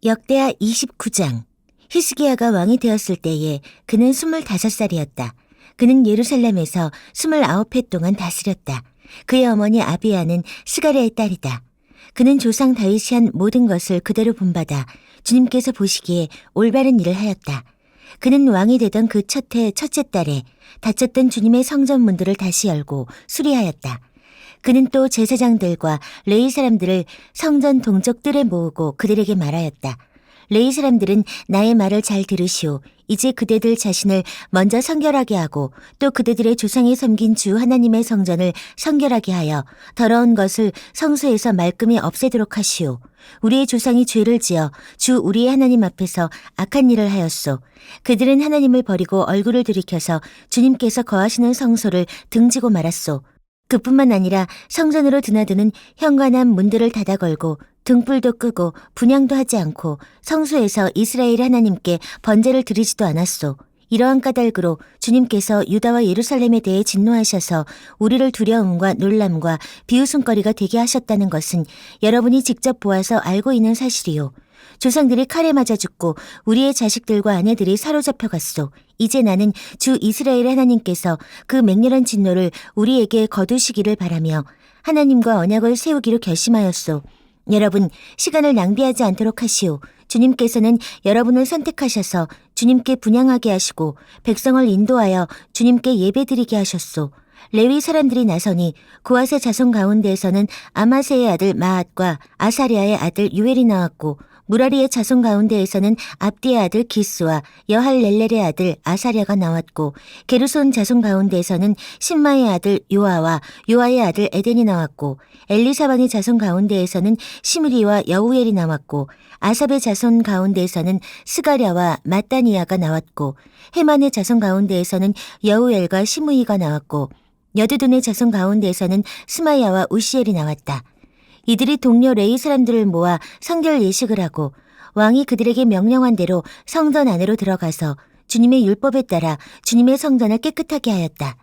역대하 29장. 히스기야가 왕이 되었을 때에 그는 25살이었다. 그는 예루살렘에서 29해 동안 다스렸다. 그의 어머니 아비야는 스가랴의 딸이다. 그는 조상 다윗이 한 모든 것을 그대로 본받아 주님께서 보시기에 올바른 일을 하였다. 그는 왕이 되던 그 첫 해 첫째 달에 닫혔던 주님의 성전 문들을 다시 열고 수리하였다. 그는 또 제사장들과 레위 사람들을 성전 동쪽 뜰에 모으고 그들에게 말하였다. 레위 사람들은 나의 말을 잘 들으시오. 이제 그대들 자신을 먼저 성결하게 하고 또 그대들의 조상이 섬긴 주 하나님의 성전을 성결하게 하여 더러운 것을 성소에서 말끔히 없애도록 하시오. 우리의 조상이 죄를 지어 주 우리의 하나님 앞에서 악한 일을 하였소. 그들은 하나님을 버리고 얼굴을 들이켜서 주님께서 거하시는 성소를 등지고 말았소. 그뿐만 아니라 성전으로 드나드는 현관앞 문들을 닫아 걸고 등불도 끄고 분향도 하지 않고 성소에서 이스라엘 하나님께 번제를 드리지도 않았소. 이러한 까닭으로 주님께서 유다와 예루살렘에 대해 진노하셔서 우리를 두려움과 놀람과 비웃음거리가 되게 하셨다는 것은 여러분이 직접 보아서 알고 있는 사실이요. 조상들이 칼에 맞아 죽고 우리의 자식들과 아내들이 사로잡혀 갔소. 이제 나는 주 이스라엘 하나님께서 그 맹렬한 진노를 우리에게 거두시기를 바라며 하나님과 언약을 세우기로 결심하였소. 여러분, 시간을 낭비하지 않도록 하시오. 주님께서는 여러분을 선택하셔서 주님께 분향하게 하시고 백성을 인도하여 주님께 예배드리게 하셨소. 레위 사람들이 나서니 고핫의 자손 가운데에서는 아마세의 아들 마앗과 아사랴의 아들 유엘이 나왔고 무라리의 자손 가운데에서는 압디의 아들 기스와 여할렐렐의 아들 아사랴가 나왔고 게르손 자손 가운데에서는 신마의 아들 요아와 요아의 아들 에덴이 나왔고 엘리사반의 자손 가운데에서는 시므리와 여우엘이 나왔고 아삽의 자손 가운데에서는 스가랴와 마따니아가 나왔고 헤만의 자손 가운데에서는 여우엘과 시므이가 나왔고 여두둔의 자손 가운데에서는 스마야와 우시엘이 나왔다. 이들이 동료 레위 사람들을 모아 성결 예식을 하고 왕이 그들에게 명령한 대로 성전 안으로 들어가서 주님의 율법에 따라 주님의 성전을 깨끗하게 하였다.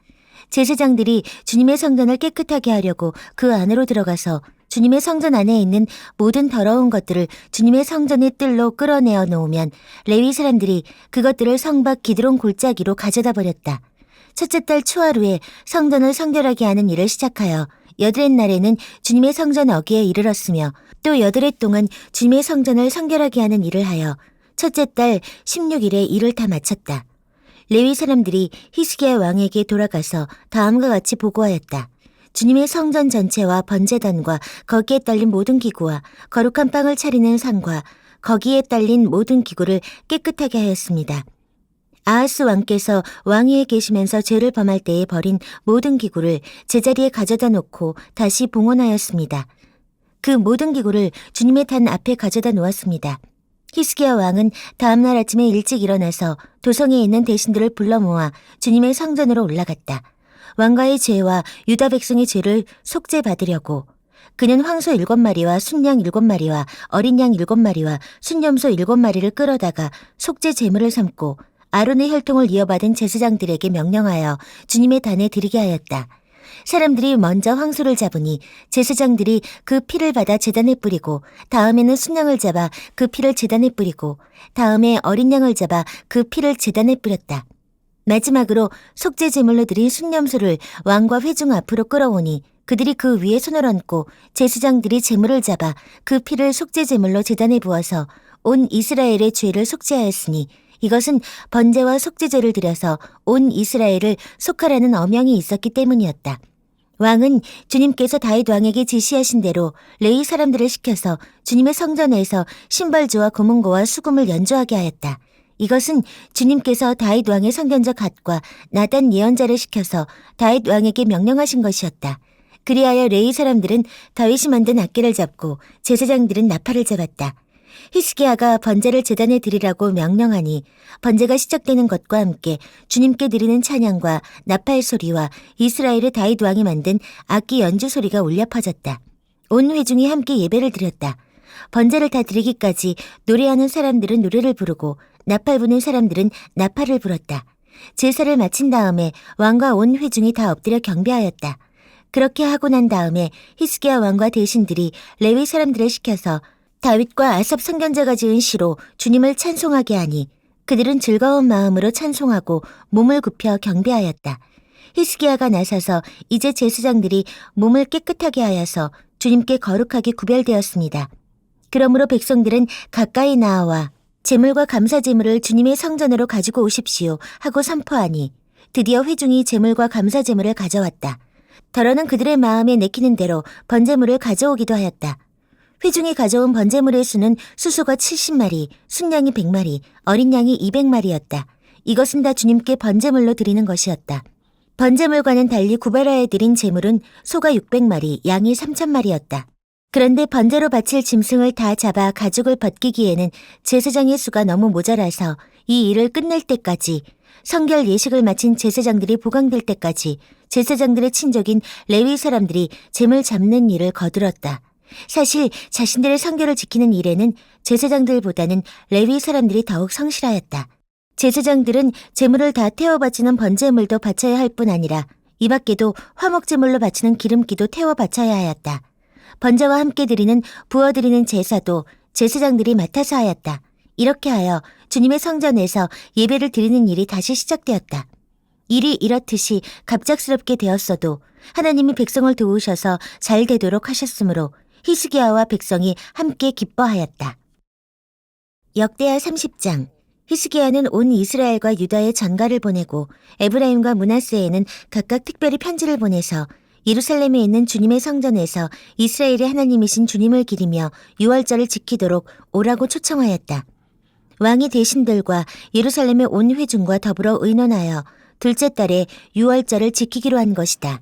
제사장들이 주님의 성전을 깨끗하게 하려고 그 안으로 들어가서 주님의 성전 안에 있는 모든 더러운 것들을 주님의 성전의 뜰로 끌어내어 놓으면 레위 사람들이 그것들을 성 밖 기드론 골짜기로 가져다 버렸다. 첫째 달 초하루에 성전을 성결하게 하는 일을 시작하여 여드렛 날에는 주님의 성전 어기에 이르렀으며 또 여드렛 동안 주님의 성전을 성결하게 하는 일을 하여 첫째 달 16일에 일을 다 마쳤다. 레위 사람들이 히스기야 왕에게 돌아가서 다음과 같이 보고하였다. 주님의 성전 전체와 번제단과 거기에 딸린 모든 기구와 거룩한 빵을 차리는 상과 거기에 딸린 모든 기구를 깨끗하게 하였습니다. 아하스 왕께서 왕위에 계시면서 죄를 범할 때에 버린 모든 기구를 제자리에 가져다 놓고 다시 봉헌하였습니다. 그 모든 기구를 주님의坛 앞에 가져다 놓았습니다. 히스기야 왕은 다음날 아침에 일찍 일어나서 도성에 있는 대신들을 불러 모아 주님의 성전으로 올라갔다. 왕가의 죄와 유다 백성의 죄를 속죄받으려고 그는 황소 7마리와 순양 7마리와 어린 양 7마리와 순염소 7마리를 끌어다가 속죄 제물을 삼고 아론의 혈통을 이어받은 제사장들에게 명령하여 주님의 단에 드리게 하였다. 사람들이 먼저 황소를 잡으니 제사장들이 그 피를 받아 제단에 뿌리고 다음에는 순양을 잡아 그 피를 제단에 뿌리고 다음에 어린 양을 잡아 그 피를 제단에 뿌렸다. 마지막으로 속죄 제물로 드린 순염소를 왕과 회중 앞으로 끌어오니 그들이 그 위에 손을 얹고 제사장들이 제물을 잡아 그 피를 속죄 제물로 제단에 부어서 온 이스라엘의 죄를 속죄하였으니 이것은 번제와 속죄제를 드려서 온 이스라엘을 속하라는 엄명이 있었기 때문이었다. 왕은 주님께서 다윗 왕에게 지시하신 대로 레위 사람들을 시켜서 주님의 성전에서 신발주와 고문고와 수금을 연주하게 하였다. 이것은 주님께서 다윗 왕의 선견자 갓과 나단 예언자를 시켜서 다윗 왕에게 명령하신 것이었다. 그리하여 레위 사람들은 다윗이 만든 악기를 잡고 제사장들은 나팔을 잡았다. 히스기야가 번제를 제단에 드리라고 명령하니 번제가 시작되는 것과 함께 주님께 드리는 찬양과 나팔 소리와 이스라엘의 다윗 왕이 만든 악기 연주 소리가 울려 퍼졌다. 온 회중이 함께 예배를 드렸다. 번제를 다 드리기까지 노래하는 사람들은 노래를 부르고 나팔 부는 사람들은 나팔을 불었다. 제사를 마친 다음에 왕과 온 회중이 다 엎드려 경배하였다. 그렇게 하고 난 다음에 히스기야 왕과 대신들이 레위 사람들을 시켜서 다윗과 아삽 선견자가 지은 시로 주님을 찬송하게 하니 그들은 즐거운 마음으로 찬송하고 몸을 굽혀 경배하였다. 히스기야가 나서서 이제 제사장들이 몸을 깨끗하게 하여서 주님께 거룩하게 구별되었습니다. 그러므로 백성들은 가까이 나아와 제물과 감사 제물을 주님의 성전으로 가지고 오십시오 하고 선포하니 드디어 회중이 제물과 감사 제물을 가져왔다. 더러는 그들의 마음에 내키는 대로 번제물을 가져오기도 하였다. 회중이 가져온 번제물의 수는 수소가 70마리, 순양이 100마리, 어린 양이 200마리였다. 이것은 다 주님께 번제물로 드리는 것이었다. 번제물과는 달리 구별하여 드린 제물은 소가 600마리, 양이 3000마리였다. 그런데 번제로 바칠 짐승을 다 잡아 가죽을 벗기기에는 제사장의 수가 너무 모자라서 이 일을 끝낼 때까지, 성결 예식을 마친 제사장들이 보강될 때까지 제사장들의 친족인 레위 사람들이 제물 잡는 일을 거들었다. 사실 자신들의 성결을 지키는 일에는 제사장들보다는 레위 사람들이 더욱 성실하였다. 제사장들은 제물을 다 태워 바치는 번제물도 바쳐야 할 뿐 아니라 이 밖에도 화목제물로 바치는 기름기도 태워 바쳐야 하였다. 번제와 함께 드리는 부어드리는 제사도 제사장들이 맡아서 하였다. 이렇게 하여 주님의 성전에서 예배를 드리는 일이 다시 시작되었다. 일이 이렇듯이 갑작스럽게 되었어도 하나님이 백성을 도우셔서 잘 되도록 하셨으므로 히스기야와 백성이 함께 기뻐하였다. 역대하 30장. 히스기야는 온 이스라엘과 유다에 전가를 보내고 에브라임과 므낫세에는 각각 특별히 편지를 보내서 예루살렘에 있는 주님의 성전에서 이스라엘의 하나님이신 주님을 기리며 유월절을 지키도록 오라고 초청하였다. 왕이 대신들과 예루살렘의 온 회중과 더불어 의논하여 둘째 달에 유월절을 지키기로 한 것이다.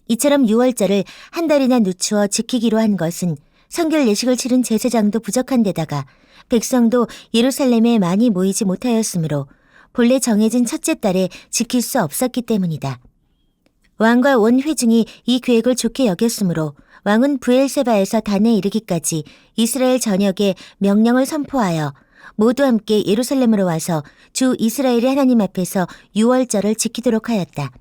이처럼 유월절을 한 달이나 늦추어 지키기로 한 것은 성결 예식을 치른 제사장도 부족한 데다가 백성도 예루살렘에 많이 모이지 못하였으므로 본래 정해진 첫째 달에 지킬 수 없었기 때문이다. 왕과 온 회중이 이 계획을 좋게 여겼으므로 왕은 브엘세바에서 단에 이르기까지 이스라엘 전역에 명령을 선포하여 모두 함께 예루살렘으로 와서 주 이스라엘의 하나님 앞에서 유월절을 지키도록 하였다.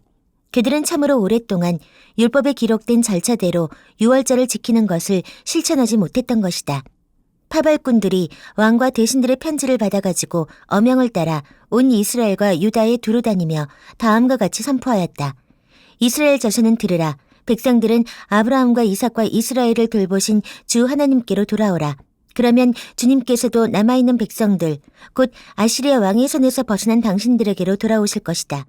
그들은 참으로 오랫동안 율법에 기록된 절차대로 유월절을 지키는 것을 실천하지 못했던 것이다. 파발꾼들이 왕과 대신들의 편지를 받아가지고 어명을 따라 온 이스라엘과 유다에 두루 다니며 다음과 같이 선포하였다. 이스라엘 자손은 들으라. 백성들은 아브라함과 이삭과 이스라엘을 돌보신 주 하나님께로 돌아오라. 그러면 주님께서도 남아있는 백성들, 곧 아시리아 왕의 손에서 벗어난 당신들에게로 돌아오실 것이다.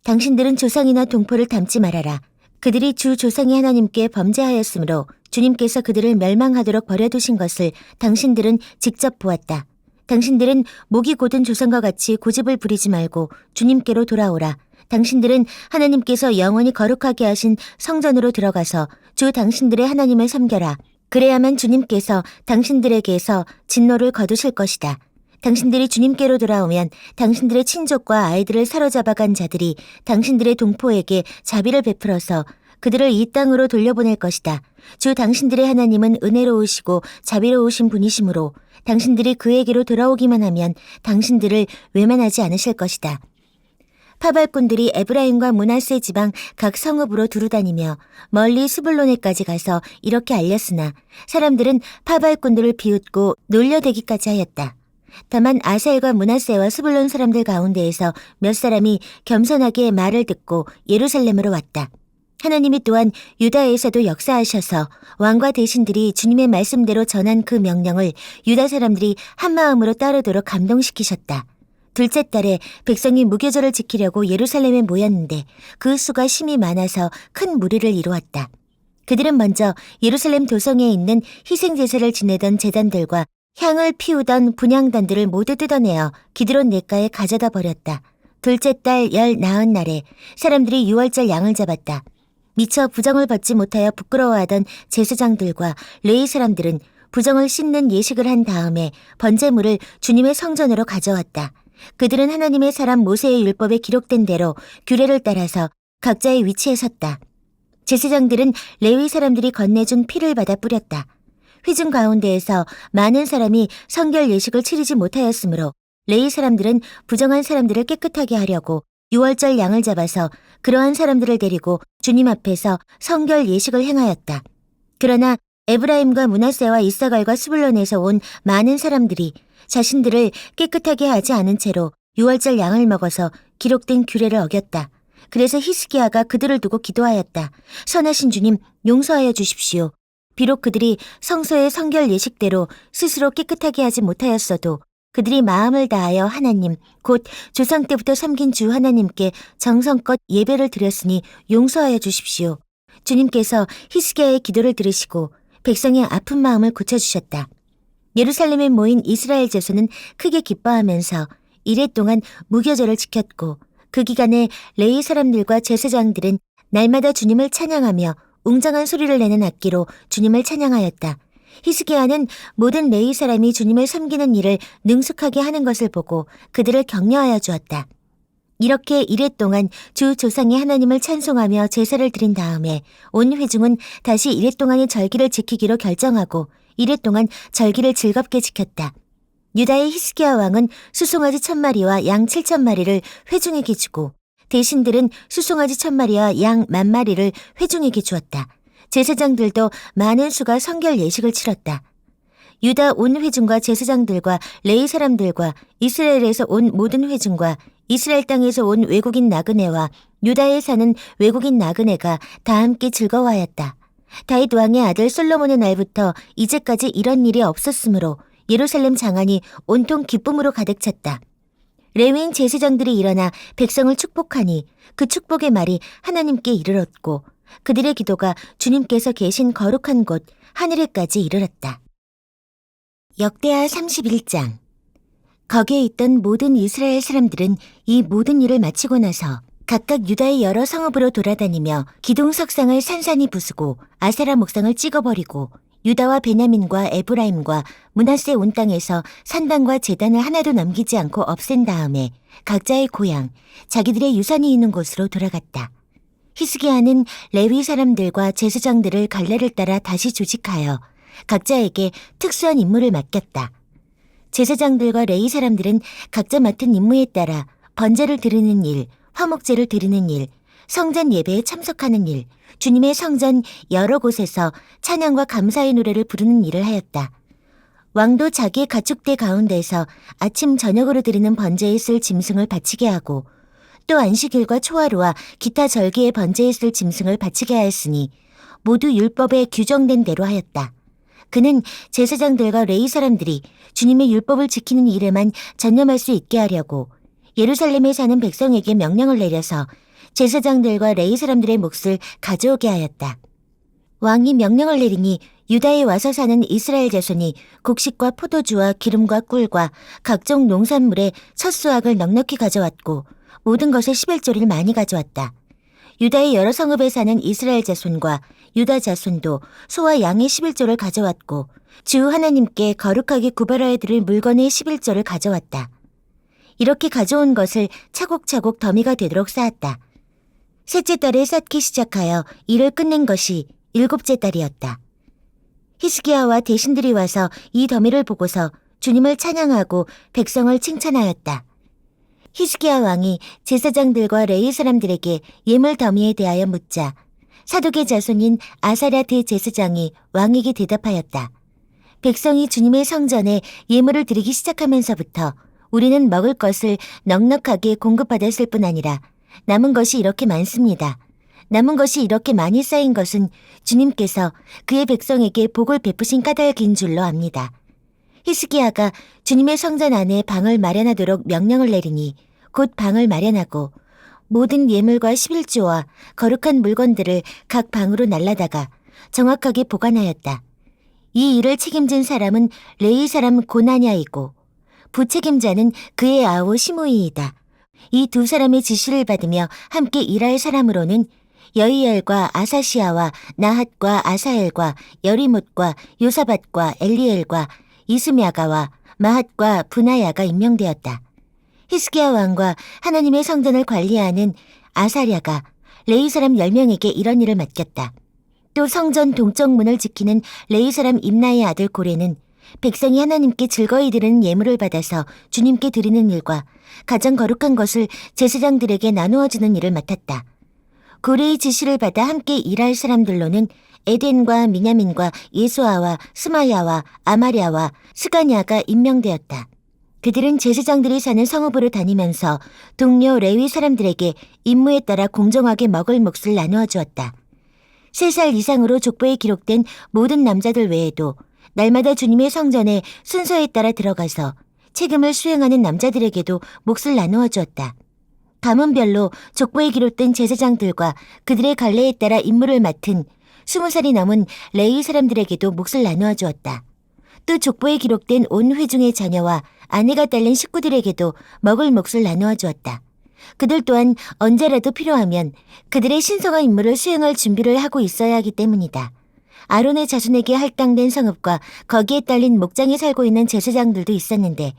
당신들은 조상이나 동포를 닮지 말아라. 그들이 주 조상의 하나님께 범죄하였으므로 주님께서 그들을 멸망하도록 버려두신 것을 당신들은 직접 보았다. 당신들은 목이 곧은 조상과 같이 고집을 부리지 말고 주님께로 돌아오라. 당신들은 하나님께서 영원히 거룩하게 하신 성전으로 들어가서 주 당신들의 하나님을 섬겨라. 그래야만 주님께서 당신들에게서 진노를 거두실 것이다. 당신들이 주님께로 돌아오면 당신들의 친족과 아이들을 사로잡아간 자들이 당신들의 동포에게 자비를 베풀어서 그들을 이 땅으로 돌려보낼 것이다. 주 당신들의 하나님은 은혜로우시고 자비로우신 분이시므로 당신들이 그에게로 돌아오기만 하면 당신들을 외면하지 않으실 것이다. 파발꾼들이 에브라임과 므낫세 지방 각 성읍으로 두루다니며 멀리 스불론에까지 가서 이렇게 알렸으나 사람들은 파발꾼들을 비웃고 놀려대기까지 하였다. 다만 아셀과 므낫세와 스불론 사람들 가운데에서 몇 사람이 겸손하게 말을 듣고 예루살렘으로 왔다. 하나님이 또한 유다에서도 역사하셔서 왕과 대신들이 주님의 말씀대로 전한 그 명령을 유다 사람들이 한마음으로 따르도록 감동시키셨다. 둘째 달에 백성이 무교절을 지키려고 예루살렘에 모였는데 그 수가 심히 많아서 큰 무리를 이루었다. 그들은 먼저 예루살렘 도성에 있는 희생제사를 지내던 제단들과 향을 피우던 분향단들을 모두 뜯어내어 기드론 냇가에 가져다 버렸다. 둘째 달 열 나흔 날에 사람들이 유월절 양을 잡았다. 미처 부정을 받지 못하여 부끄러워하던 제사장들과 레위 사람들은 부정을 씻는 예식을 한 다음에 번제물을 주님의 성전으로 가져왔다. 그들은 하나님의 사람 모세의 율법에 기록된 대로 규례를 따라서 각자의 위치에 섰다. 제사장들은 레위 사람들이 건네준 피를 받아 뿌렸다. 회중 가운데에서 많은 사람이 성결 예식을 치르지 못하였으므로 레위 사람들은 부정한 사람들을 깨끗하게 하려고 유월절 양을 잡아서 그러한 사람들을 데리고 주님 앞에서 성결 예식을 행하였다. 그러나 에브라임과 므낫세와 이사갈과 스불론에서 온 많은 사람들이 자신들을 깨끗하게 하지 않은 채로 유월절 양을 먹어서 기록된 규례를 어겼다. 그래서 히스기야가 그들을 두고 기도하였다. 선하신 주님, 용서하여 주십시오. 비록 그들이 성소의 성결 예식대로 스스로 깨끗하게 하지 못하였어도 그들이 마음을 다하여 하나님, 곧 조상 때부터 섬긴 주 하나님께 정성껏 예배를 드렸으니 용서하여 주십시오. 주님께서 히스기야의 기도를 들으시고 백성의 아픈 마음을 고쳐주셨다. 예루살렘에 모인 이스라엘 자손은 크게 기뻐하면서 이래 동안 무교절을 지켰고 그 기간에 레위 사람들과 제사장들은 날마다 주님을 찬양하며 웅장한 소리를 내는 악기로 주님을 찬양하였다. 히스기야는 모든 레위 사람이 주님을 섬기는 일을 능숙하게 하는 것을 보고 그들을 격려하여 주었다. 이렇게 이래 동안 주 조상의 하나님을 찬송하며 제사를 드린 다음에 온 회중은 다시 이래 동안의 절기를 지키기로 결정하고 이래 동안 절기를 즐겁게 지켰다. 유다의 히스기야 왕은 수송아지 1,000마리와 양 7,000마리를 회중에게 주고 대신들은 수송아지 1,000마리와 양 10,000마리를 회중에게 주었다. 제사장들도 많은 수가 성결 예식을 치렀다. 유다 온 회중과 제사장들과 레위 사람들과 이스라엘에서 온 모든 회중과 이스라엘 땅에서 온 외국인 나그네와 유다에 사는 외국인 나그네가 다 함께 즐거워하였다. 다윗 왕의 아들 솔로몬의 날부터 이제까지 이런 일이 없었으므로 예루살렘 장안이 온통 기쁨으로 가득 찼다. 레위인 제사장들이 일어나 백성을 축복하니 그 축복의 말이 하나님께 이르렀고 그들의 기도가 주님께서 계신 거룩한 곳 하늘에까지 이르렀다. 역대하 31장. 거기에 있던 모든 이스라엘 사람들은 이 모든 일을 마치고 나서 각각 유다의 여러 성읍으로 돌아다니며 기둥 석상을 산산이 부수고 아세라 목상을 찍어버리고 유다와 베냐민과 에브라임과 므낫세 온 땅에서 산당과 제단을 하나도 남기지 않고 없앤 다음에 각자의 고향, 자기들의 유산이 있는 곳으로 돌아갔다. 히스기야는 레위 사람들과 제사장들을 갈래를 따라 다시 조직하여 각자에게 특수한 임무를 맡겼다. 제사장들과 레위 사람들은 각자 맡은 임무에 따라 번제를 드리는 일, 화목제를 드리는 일, 성전 예배에 참석하는 일, 주님의 성전 여러 곳에서 찬양과 감사의 노래를 부르는 일을 하였다. 왕도 자기의 가축대 가운데에서 아침 저녁으로 드리는 번제에 쓸 짐승을 바치게 하고 또 안식일과 초하루와 기타 절기의 번제에 쓸 짐승을 바치게 하였으니 모두 율법에 규정된 대로 하였다. 그는 제사장들과 레위 사람들이 주님의 율법을 지키는 일에만 전념할 수 있게 하려고 예루살렘에 사는 백성에게 명령을 내려서 제사장들과 레위 사람들의 몫을 가져오게 하였다. 왕이 명령을 내리니 유다에 와서 사는 이스라엘 자손이 곡식과 포도주와 기름과 꿀과 각종 농산물의 첫 수확을 넉넉히 가져왔고 모든 것의 11조를 많이 가져왔다. 유다의 여러 성읍에 사는 이스라엘 자손과 유다 자손도 소와 양의 11조를 가져왔고 주 하나님께 거룩하게 구별하여 드릴 물건의 11조를 가져왔다. 이렇게 가져온 것을 차곡차곡 더미가 되도록 쌓았다. 셋째 달에 쌓기 시작하여 일을 끝낸 것이 7째 달이었다. 히스기야와 대신들이 와서 이 더미를 보고서 주님을 찬양하고 백성을 칭찬하였다. 히스기야 왕이 제사장들과 레위 사람들에게 예물 더미에 대하여 묻자 사독의 자손인 아사랴 대제사장이 왕에게 대답하였다. 백성이 주님의 성전에 예물을 드리기 시작하면서부터 우리는 먹을 것을 넉넉하게 공급받았을 뿐 아니라 남은 것이 이렇게 많습니다. 남은 것이 이렇게 많이 쌓인 것은 주님께서 그의 백성에게 복을 베푸신 까닭인 줄로 압니다. 히스기야가 주님의 성전 안에 방을 마련하도록 명령을 내리니 곧 방을 마련하고 모든 예물과 11조와 거룩한 물건들을 각 방으로 날라다가 정확하게 보관하였다. 이 일을 책임진 사람은 레위 사람 고나냐이고 부책임자는 그의 아우 시므이이다. 이 두 사람의 지시를 받으며 함께 일할 사람으로는 여이엘과 아사시아와 나핫과 아사엘과 여리못과 요사밧과 엘리엘과 이스мя가와 마핫과 분하야가 임명되었다. 히스기야 왕과 하나님의 성전을 관리하는 아사랴가 레위 사람 10명에게 이런 일을 맡겼다. 또 성전 동쪽 문을 지키는 레위 사람 임나의 아들 고레는 백성이 하나님께 즐거이 드리는 예물을 받아서 주님께 드리는 일과 가장 거룩한 것을 제사장들에게 나누어 주는 일을 맡았다. 고레의 지시를 받아 함께 일할 사람들로는 에덴과 미냐민과 예수아와 스마야와 아마랴와 스가냐가 임명되었다. 그들은 제사장들이 사는 성읍으로 다니면서 동료 레위 사람들에게 임무에 따라 공정하게 먹을 몫을 나누어 주었다. 3살 이상으로 족보에 기록된 모든 남자들 외에도 날마다 주님의 성전에 순서에 따라 들어가서 책임을 수행하는 남자들에게도 몫을 나누어 주었다. 가문별로 족보에 기록된 제사장들과 그들의 관례에 따라 임무를 맡은 20살이 넘은 레위 사람들에게도 몫을 나누어 주었다. 또 족보에 기록된 온 회중의 자녀와 아내가 딸린 식구들에게도 먹을 몫을 나누어 주었다. 그들 또한 언제라도 필요하면 그들의 신성한 임무를 수행할 준비를 하고 있어야 하기 때문이다. 아론의 자손에게 할당된 성읍과 거기에 딸린 목장에 살고 있는 제사장들도 있었는데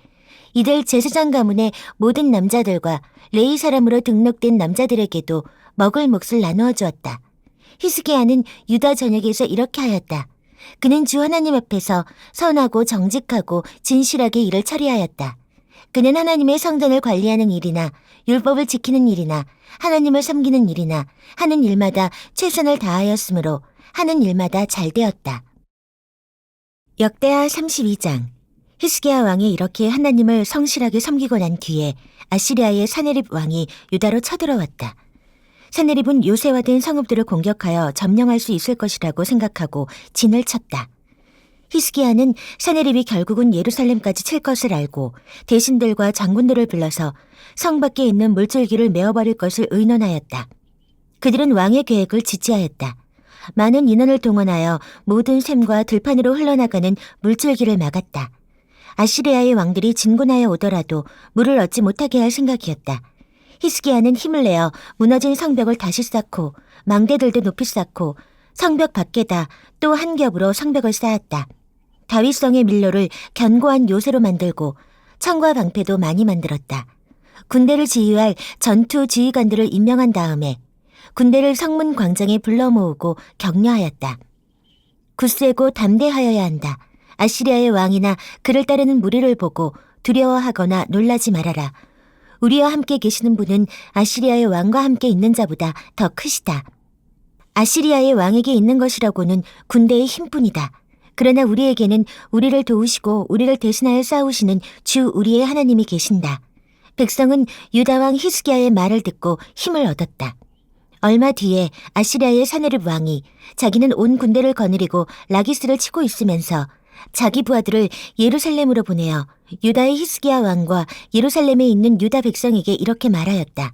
이들 제사장 가문의 모든 남자들과 레위 사람으로 등록된 남자들에게도 먹을 몫을 나누어 주었다. 히스기야는 유다 전역에서 이렇게 하였다. 그는 주 하나님 앞에서 선하고 정직하고 진실하게 일을 처리하였다. 그는 하나님의 성전을 관리하는 일이나 율법을 지키는 일이나 하나님을 섬기는 일이나 하는 일마다 최선을 다하였으므로 하는 일마다 잘 되었다. 역대하 32장. 히스기야 왕이 이렇게 하나님을 성실하게 섬기고 난 뒤에 아시리아의 사네립 왕이 유다로 쳐들어왔다. 사네립은 요새화된 성읍들을 공격하여 점령할 수 있을 것이라고 생각하고 진을 쳤다. 히스기야는 사네립이 결국은 예루살렘까지 칠 것을 알고 대신들과 장군들을 불러서 성 밖에 있는 물줄기를 메어버릴 것을 의논하였다. 그들은 왕의 계획을 지지하였다. 많은 인원을 동원하여 모든 샘과 들판으로 흘러나가는 물줄기를 막았다. 아시리아의 왕들이 진군하여 오더라도 물을 얻지 못하게 할 생각이었다. 히스기야는 힘을 내어 무너진 성벽을 다시 쌓고 망대들도 높이 쌓고 성벽 밖에다 또 한 겹으로 성벽을 쌓았다. 다윗성의 밀로를 견고한 요새로 만들고 창과 방패도 많이 만들었다. 군대를 지휘할 전투 지휘관들을 임명한 다음에 군대를 성문 광장에 불러 모으고 격려하였다. 굳세고 담대하여야 한다. 아시리아의 왕이나 그를 따르는 무리를 보고 두려워하거나 놀라지 말아라. 우리와 함께 계시는 분은 아시리아의 왕과 함께 있는 자보다 더 크시다. 아시리아의 왕에게 있는 것이라고는 군대의 힘뿐이다. 그러나 우리에게는 우리를 도우시고 우리를 대신하여 싸우시는 주 우리의 하나님이 계신다. 백성은 유다 왕 히스기야의 말을 듣고 힘을 얻었다. 얼마 뒤에 아시리아의 사네립 왕이 자기는 온 군대를 거느리고 라기스를 치고 있으면서 자기 부하들을 예루살렘으로 보내어 유다의 히스기야 왕과 예루살렘에 있는 유다 백성에게 이렇게 말하였다.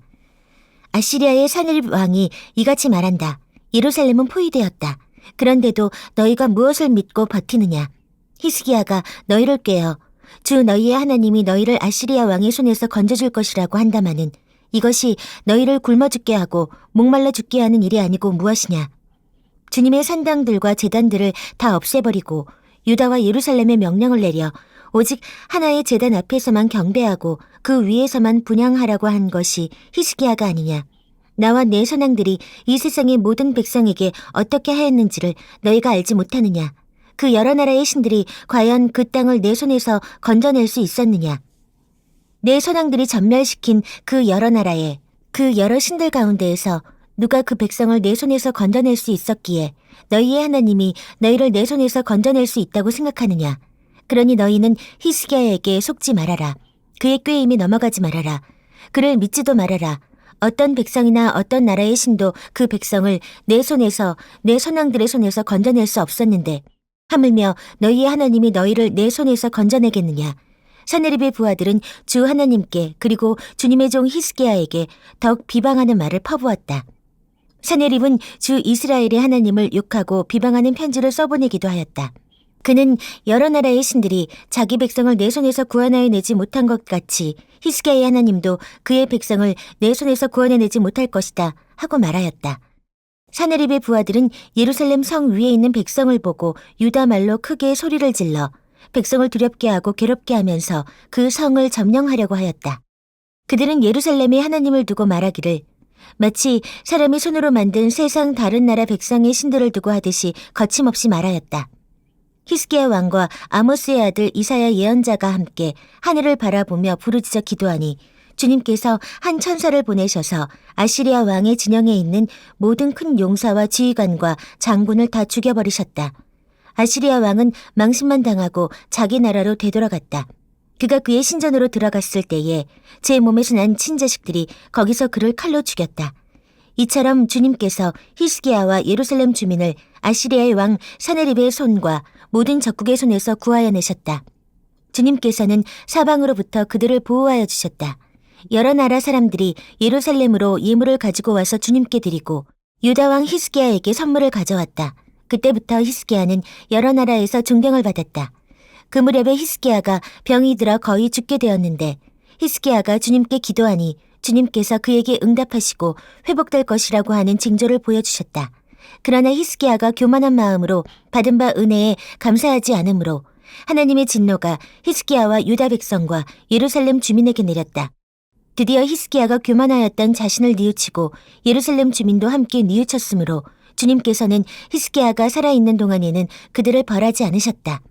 아시리아의 사네립 왕이 이같이 말한다. 예루살렘은 포위되었다. 그런데도 너희가 무엇을 믿고 버티느냐? 히스기야가 너희를 꾀어 주 너희의 하나님이 너희를 아시리아 왕의 손에서 건져줄 것이라고 한다마는 이것이 너희를 굶어 죽게 하고 목말라 죽게 하는 일이 아니고 무엇이냐? 주님의 산당들과 제단들을 다 없애버리고 유다와 예루살렘에 명령을 내려 오직 하나의 제단 앞에서만 경배하고 그 위에서만 분향하라고 한 것이 히스기야가 아니냐. 나와 내 선왕들이 이 세상의 모든 백성에게 어떻게 하였는지를 너희가 알지 못하느냐. 그 여러 나라의 신들이 과연 그 땅을 내 손에서 건져낼 수 있었느냐. 내 선왕들이 전멸시킨 그 여러 나라의 그 여러 신들 가운데에서 누가 그 백성을 내 손에서 건져낼 수 있었기에 너희의 하나님이 너희를 내 손에서 건져낼 수 있다고 생각하느냐. 그러니 너희는 히스기야에게 속지 말아라. 그의 꾀임에 넘어가지 말아라. 그를 믿지도 말아라. 어떤 백성이나 어떤 나라의 신도 그 백성을 내 손에서 내 선왕들의 손에서 건져낼 수 없었는데 하물며 너희의 하나님이 너희를 내 손에서 건져내겠느냐. 사네립의 부하들은 주 하나님께 그리고 주님의 종 히스기야에게 더욱 비방하는 말을 퍼부었다. 사네립은 주 이스라엘의 하나님을 욕하고 비방하는 편지를 써보내기도 하였다. 그는 여러 나라의 신들이 자기 백성을 내 손에서 구원하여 내지 못한 것 같이 히스기야의 하나님도 그의 백성을 내 손에서 구원해내지 못할 것이다 하고 말하였다. 사네립의 부하들은 예루살렘 성 위에 있는 백성을 보고 유다 말로 크게 소리를 질러 백성을 두렵게 하고 괴롭게 하면서 그 성을 점령하려고 하였다. 그들은 예루살렘에 하나님을 두고 말하기를 마치 사람이 손으로 만든 세상 다른 나라 백성의 신들을 두고 하듯이 거침없이 말하였다. 히스기야 왕과 아모스의 아들 이사야 예언자가 함께 하늘을 바라보며 부르짖어 기도하니 주님께서 한 천사를 보내셔서 아시리아 왕의 진영에 있는 모든 큰 용사와 지휘관과 장군을 다 죽여버리셨다. 아시리아 왕은 망신만 당하고 자기 나라로 되돌아갔다. 그가 그의 신전으로 들어갔을 때에 제 몸에서 난 친자식들이 거기서 그를 칼로 죽였다. 이처럼 주님께서 히스기야와 예루살렘 주민을 아시리아의 왕 사네립의 손과 모든 적국의 손에서 구하여 내셨다. 주님께서는 사방으로부터 그들을 보호하여 주셨다. 여러 나라 사람들이 예루살렘으로 예물을 가지고 와서 주님께 드리고 유다 왕 히스기야에게 선물을 가져왔다. 그때부터 히스기야는 여러 나라에서 존경을 받았다. 그 무렵에 히스기야가 병이 들어 거의 죽게 되었는데 히스기야가 주님께 기도하니 주님께서 그에게 응답하시고 회복될 것이라고 하는 징조를 보여주셨다. 그러나 히스기야가 교만한 마음으로 받은 바 은혜에 감사하지 않으므로 하나님의 진노가 히스기야와 유다 백성과 예루살렘 주민에게 내렸다. 드디어 히스기야가 교만하였던 자신을 뉘우치고 예루살렘 주민도 함께 뉘우쳤으므로 주님께서는 히스기야가 살아있는 동안에는 그들을 벌하지 않으셨다.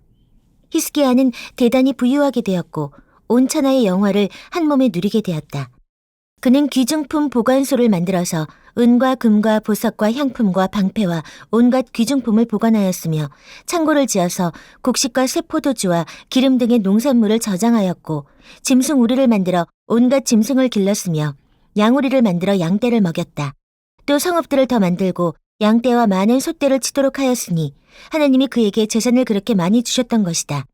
히스기야는 대단히 부유하게 되었고 온 천하의 영화를 한 몸에 누리게 되었다. 그는 귀중품 보관소를 만들어서 은과 금과 보석과 향품과 방패와 온갖 귀중품을 보관하였으며 창고를 지어서 곡식과 새 포도주와 기름 등의 농산물을 저장하였고 짐승 우리를 만들어 온갖 짐승을 길렀으며 양우리를 만들어 양떼를 먹였다. 또 성읍들을 더 만들고 양떼와 많은 소떼를 치도록 하였으니 하나님이 그에게 재산을 그렇게 많이 주셨던 것이다.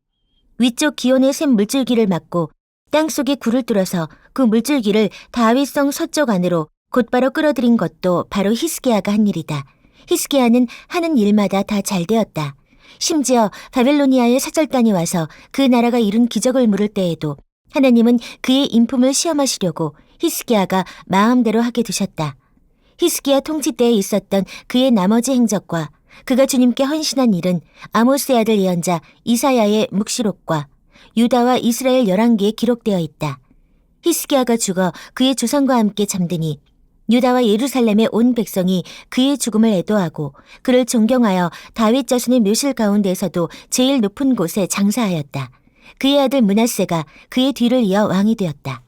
위쪽 기온의 샘 물줄기를 막고 땅속에 굴을 뚫어서 그 물줄기를 다윗성 서쪽 안으로 곧바로 끌어들인 것도 바로 히스기야가 한 일이다. 히스기야는 하는 일마다 다 잘 되었다. 심지어 바벨로니아의 사절단이 와서 그 나라가 이룬 기적을 물을 때에도 하나님은 그의 인품을 시험하시려고 히스기야가 마음대로 하게 두셨다. 히스기야 통치 때에 있었던 그의 나머지 행적과 그가 주님께 헌신한 일은 아모스의 아들 예언자 이사야의 묵시록과 유다와 이스라엘 11기에 기록되어 있다. 히스기야가 죽어 그의 조상과 함께 잠드니 유다와 예루살렘의 온 백성이 그의 죽음을 애도하고 그를 존경하여 다윗 자손의 묘실 가운데에서도 제일 높은 곳에 장사하였다. 그의 아들 므낫세가 그의 뒤를 이어 왕이 되었다.